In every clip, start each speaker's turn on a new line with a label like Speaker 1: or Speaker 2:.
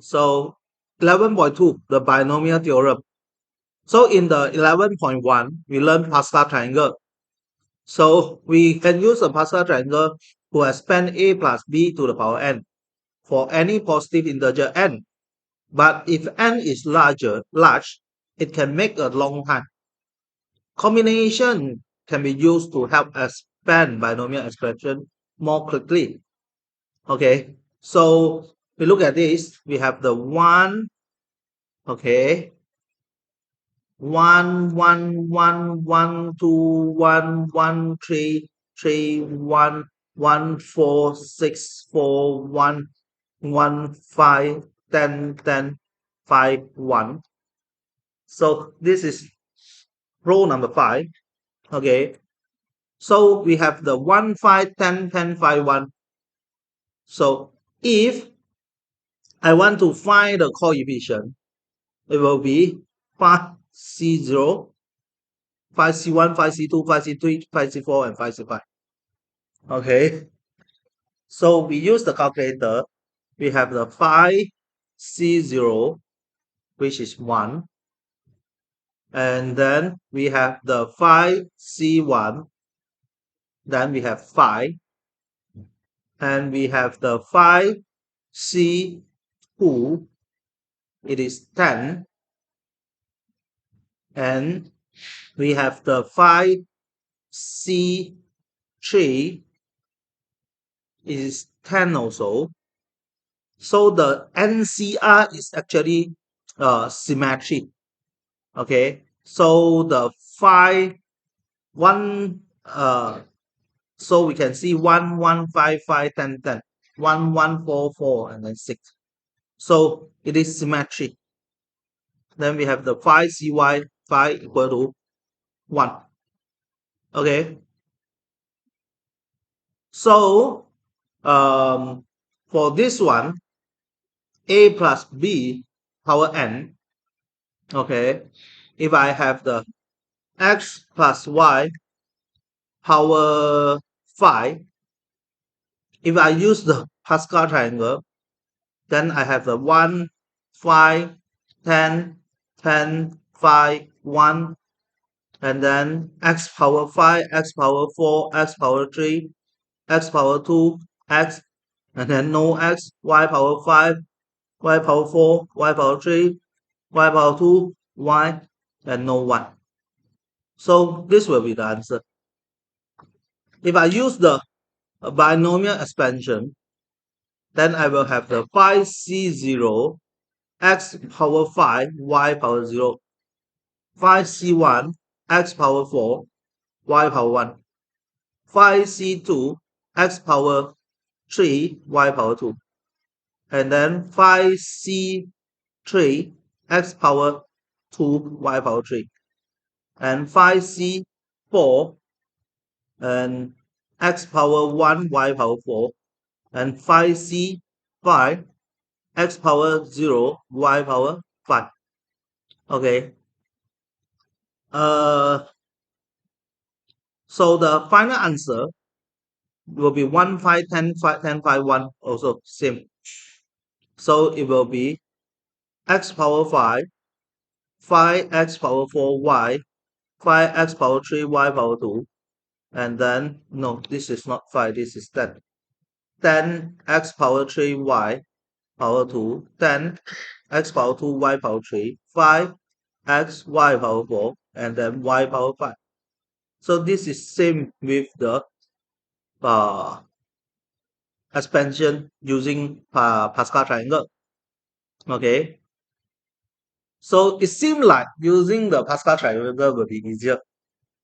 Speaker 1: So 11.2, the binomial theorem. So in the 11.1, we learned Pascal triangle. So we can use a Pascal triangle to expand a plus b to the power n for any positive integer n. But if n is large, it can make a long time. Combination can be used to help expand binomial expression more quickly. Okay, so we look at this. We have the 1, okay, 1, 1, 1, 1, 2, 1, 1, 1, 3, 3, 1, 1, 4, 6, 4, 1, 1, 5, 10, 10, 5, 1. So this is row number 5. Okay, so we have the 1, 5, 10, 10, 5, 1. So if I want to find the coefficient, it will be 5C0, 5C1, 5C2, 5C3, 5C4, and 5C5. Okay, so we use the calculator. We have the 5C0, which is 1. And then we have the 5C1. Then we have 5. And we have the 5C2. It is 10. And we have the 5C3 is 10 also. So the NCR is actually symmetry. Okay, so the 5, 1, so we can see 1, 1, 5, 5, 10, 10, 1, 1, 4, 4, and then 6. So it is symmetry. Then we have the 5CY, 5 equal to 1. Okay, so for this one, a plus b power n. Okay, if I have the x plus y power 5, if I use the Pascal triangle, then I have the 1, 5, 10, 10, 5, 1, and then x power 5, x power 4, x power 3, x power 2, x, and then no x, y power 5, y power 4, y power 3, y power 2, y, and no 1. So this will be the answer. If I use the binomial expansion, then I will have the 5C0, x power 5, y power 0, 5C1, x power 4, y power 1, 5C2, x power 3, y power 2, and then 5C3, x power 2, y power 3, and 5C4, and x power 1, y power 4, and 5C5, x power 0, y power 5. Okay. So the final answer will be 1, 5, 10, 5, 10, 5, 1, also same. So it will be x power 5, 5x power 4, y, 5x power 3, y power 2, and then, no, this is not 5, this is 10. 10x power 3, y power 2, 10x power 2, y power 3, 5x, y power 4, and then y power 5. So this is same with the expansion using Pascal triangle. Okay, so it seems like using the Pascal triangle will be easier,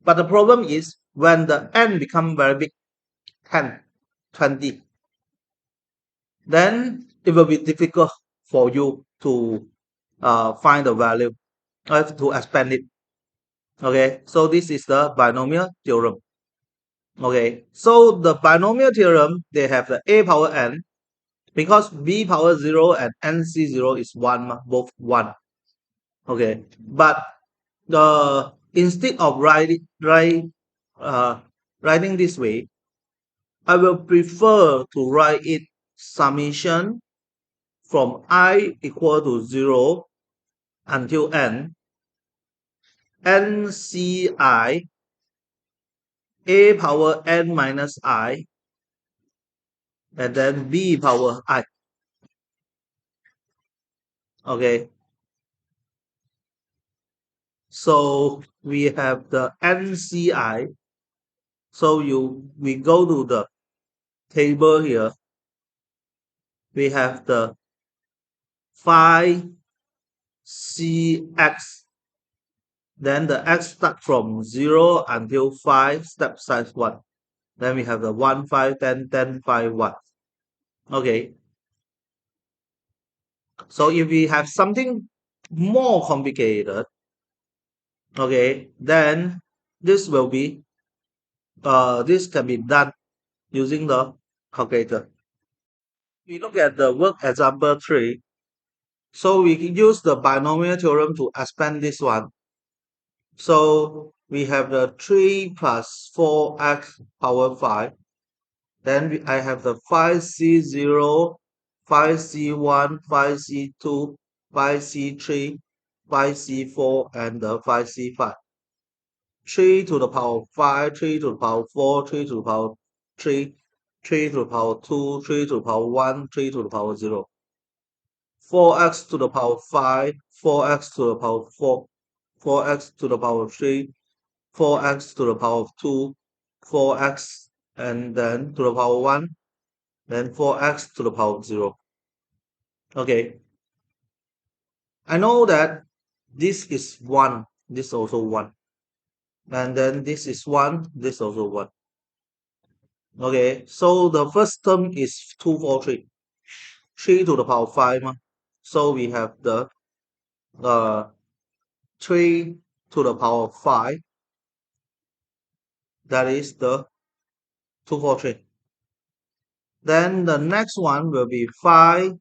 Speaker 1: but the problem is when the n become very big, 10, 20, then it will be difficult for you to find the value, to expand it. Okay, so this is the binomial theorem. Okay, so the binomial theorem, they have the a power n, because b power 0 and nc0 is 1, both 1. Okay, but instead of writing this way, I will prefer to write it summation from I equal to 0 until n, nci a power n minus I, and then b power I. Okay, so we have the nci. So we go to the table here. We have the phi cx. Then the x start from 0 until 5, step size 1. Then we have the 1, 5, 10, 10, 5, 1. Okay. So if we have something more complicated, okay, then this will be this can be done using the calculator. We look at the work example 3. So we can use the binomial theorem to expand this one. So we have the 3 plus 4x power 5. Then I have the 5c0, 5c1, 5c2, 5c3, 5c4, and the 5c5. 3 to the power 5, 3 to the power 4, 3 to the power 3, 3 to the power 2, 3 to the power 1, 3 to the power 0. 4x to the power 5, 4x to the power 4, 4x to the power 3, 4x to the power 2, 4x, and then to the power 1, then 4x to the power 0. Okay, I know that this is 1, this also 1. And then this is 1, this also 1. Okay, so the first term is 2, 4, 3. 3 to the power 5. So we have the uh, 3 to the power 5. That is the 2, 4, 3. Then the next one will be 5c1,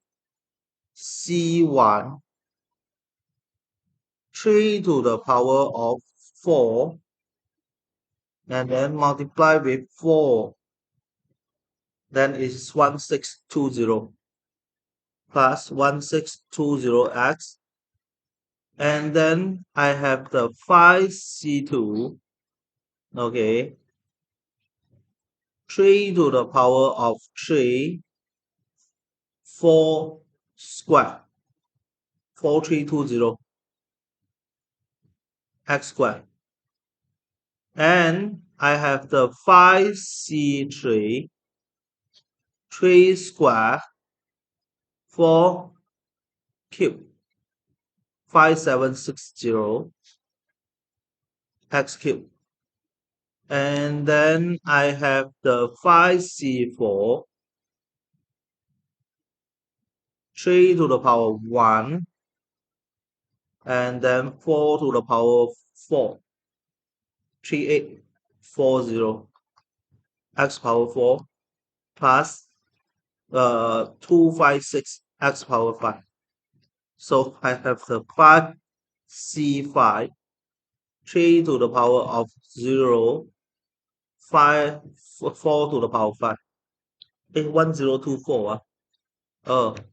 Speaker 1: 3 to the power of 4, and then multiply with 4. Then it's 1620 plus 1620x. And then I have the 5c2, okay, 3 to the power of 3, 4 square, 4320 x squared. And I have the 5c3, 3 square, 4 cube, 5760 x cube. And then I have the 5c4, 3 to the power 1, and then 4 to the power 4, 3840 x power 4 plus 256 x power 5. So I have the 5c5, 3 to the power of 0, 5, 4 to the power 5. 1024.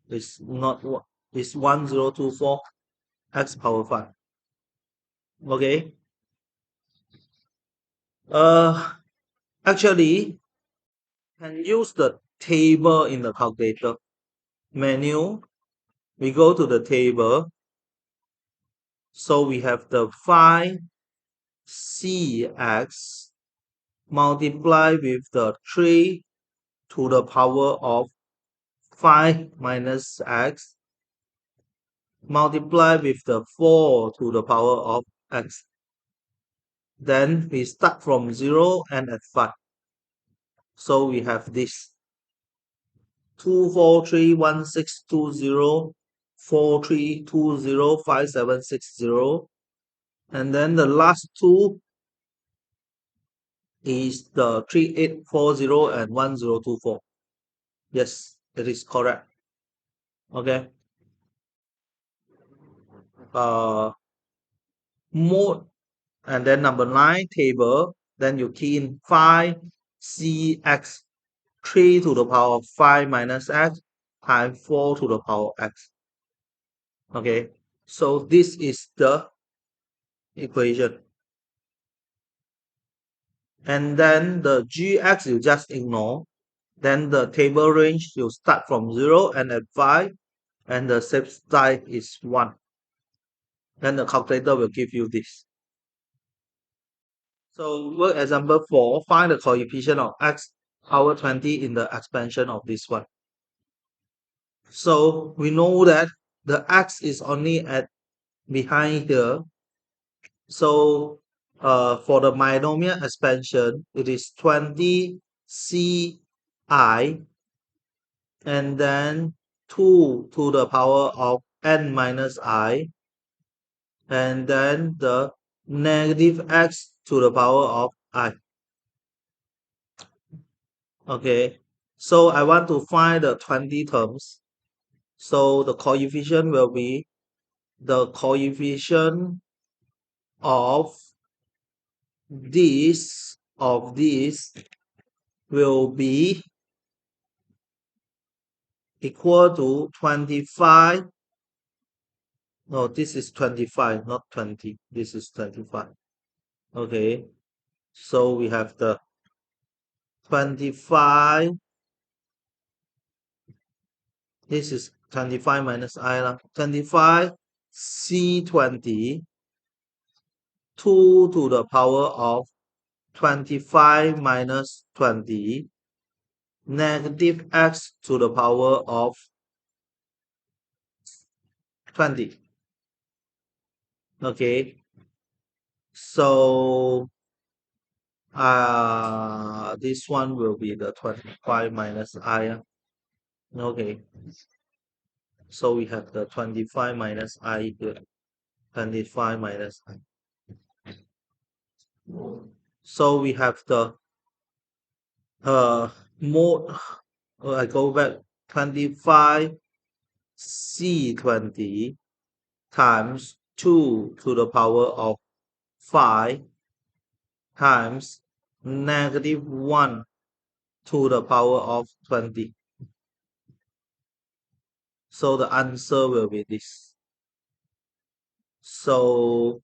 Speaker 1: It's not what, it's 1024 x power 5. Okay. Actually, can use the table in the calculator menu. We go to the table. So we have the 5cx multiply with the 3 to the power of 5 minus x multiply with the 4 to the power of x. Then we start from 0 and at 5. So we have this 243162043205760, and then the last two is the 3840 and 1024. Yes, it is correct. Okay. Mode, and then number 9 table. Then you key in 5cx, 3 to the power of 5 minus x times 4 to the power x. Okay, so this is the equation. And then the gx you just ignore. Then the table range you start from 0 and at 5, and the safe side is 1. Then the calculator will give you this. So work example 4, find the coefficient of x power 20 in the expansion of this one. So we know that the x is only at behind here. So for the binomial expansion, it is 20 ci and then 2 to the power of n minus I, and then the negative x to the power of I. Okay, so I want to find the 20 terms. So the coefficient will be the coefficient of this will be equal to 25. No, this is 25, not 20. This is 25. Okay, so we have the 25. This is 25 minus I lah. 25 C20 2 to the power of 25 minus 20 negative x to the power of 20. Okay, so this one will be the 25 minus I. Okay, so we have the 25 minus I here. 25 minus I. So we have the mode. I go back 25 C20 times 2 to the power of 5 times negative 1 to the power of 20. So the answer will be this. So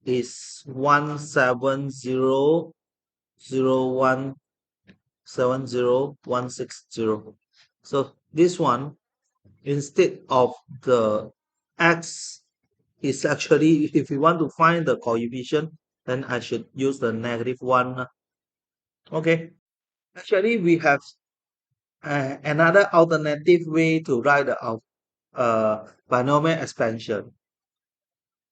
Speaker 1: it's 1700170 So this one, instead of the x, is actually, if you want to find the coefficient, then I should use the negative 1. Okay, actually we have another alternative way to write the binomial expansion.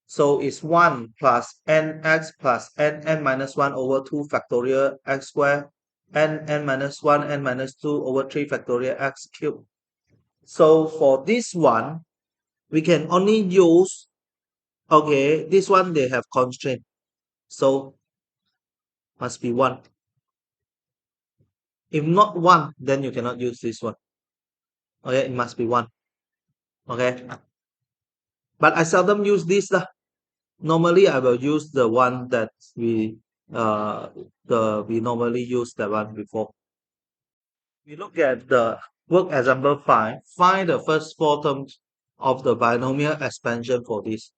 Speaker 1: So it's 1 plus nx plus n minus 1 over 2 factorial x squared n minus 1 n minus 2 over 3 factorial x cubed. So for this one, we can only use, okay, this one they have constraint. So must be 1. If not 1, then you cannot use this one. Okay, it must be 1. Okay. But I seldom use this. Normally I will use the one that we normally use that one before. We look at the work example 5. Find the first 4 terms of the binomial expansion for this.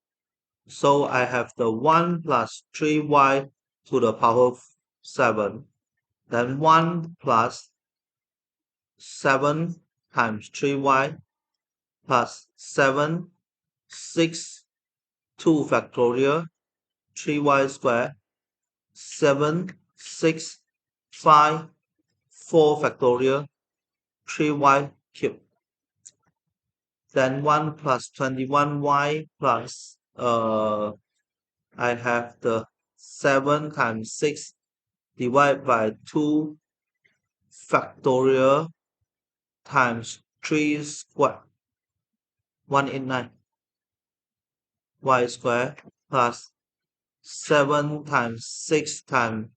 Speaker 1: So I have the 1 plus 3y to the power of 7. Then 1 plus 7 times 3y plus 7, 6, 2 factorial, 3y squared, 7, 6, 5, 4 factorial, 3y cubed. Then 1 plus 21y plus, I have the 7 times 6 divided by 2 factorial times 3 squared, 189 y squared plus 7 times 6 times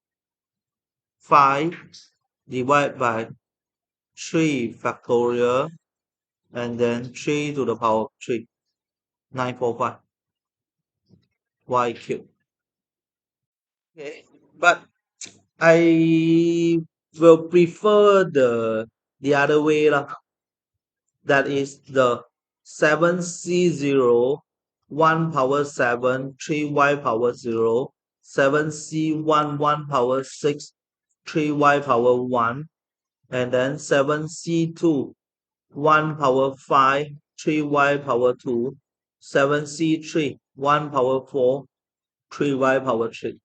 Speaker 1: 5 divided by 3 factorial and then 3 to the power of 3, 945 y cubed. Okay, but I will prefer the other way lah. that is the 7c0 1 power 7 3y power 0, 7c1 1 power 6 3y power 1, and then 7c2 1 power 5 3y power 2, 7c3 1 power 4 3y power 3.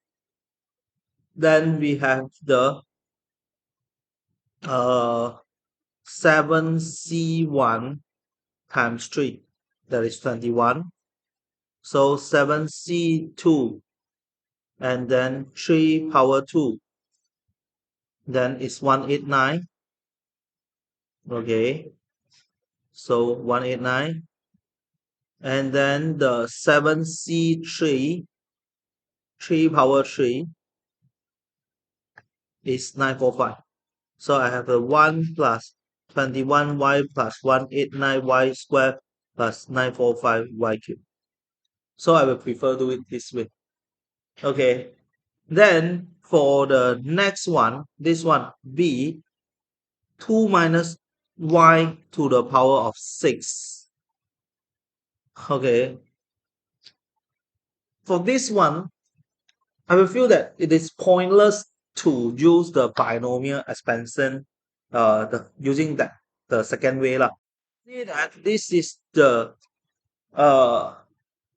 Speaker 1: Then we have the 7c1 times 3, that is 21. So 7c2 and then 3 power 2, then it's 189. Okay, so 189. And then the 7c3 3 power 3 is 945. So I have a 1 plus 21y plus 189y squared plus 945y cubed. So I will prefer do it this way. Okay. Then for the next one, this one, b, 2 minus y to the power of 6. Okay. For this one, I will feel that it is pointless to use the binomial expansion using the second way lah. See that this is the uh,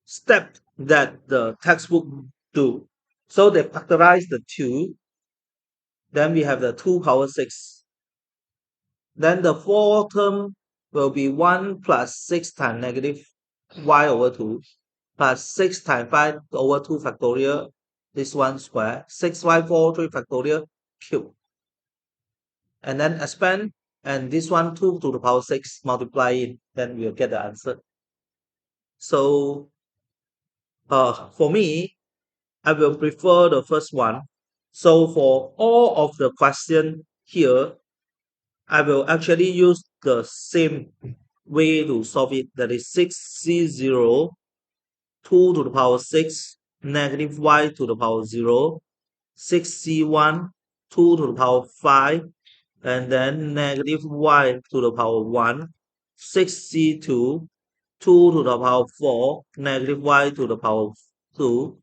Speaker 1: step that the textbook do. So they factorize the 2, then we have the 2 power 6. Then the fourth term will be 1 plus 6 times negative y over 2 plus 6 times 5 over 2 factorial, this one square, 6y4 3 factorial cube. And then expand, and this one 2 to the power 6 multiply it, then we'll get the answer. So for me, I will prefer the first one. So for all of the question here, I will actually use the same way to solve it. That is 6c0 2 to the power 6 negative y to the power 0, 6c1 2 to the power 5, and then negative y to the power 1, 6c2 2 to the power 4 negative y to the power 2,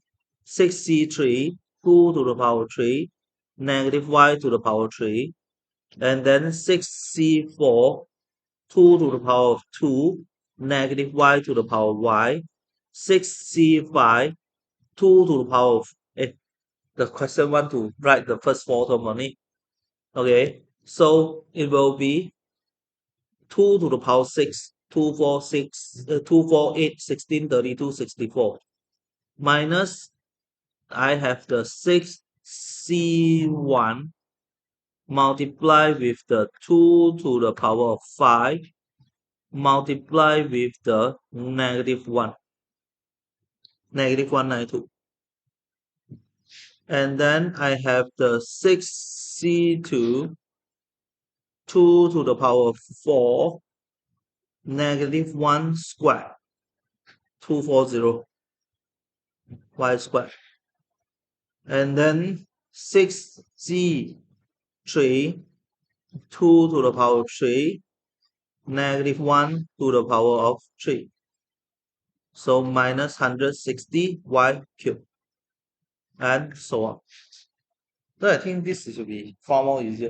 Speaker 1: 6c3 2 to the power 3 negative y to the power 3, and then 6c4 2 to the power of 2 negative y to the power y, 6c5 2 to the power of the question want to write the first four term only. Okay, so it will be 2 to the power 6 2 4 6 2 4 8 16 32 64 minus I have the 6c1 multiply with the 2 to the power of 5 multiply with the negative 1 negative 192, and then I have the 6c2 2 to the power of 4 negative 1 square 240 y square, and then 6c3 2 to the power of 3 negative 1 to the power of 3, so minus 160 y cubed, and so on. So I think this should be far more easier.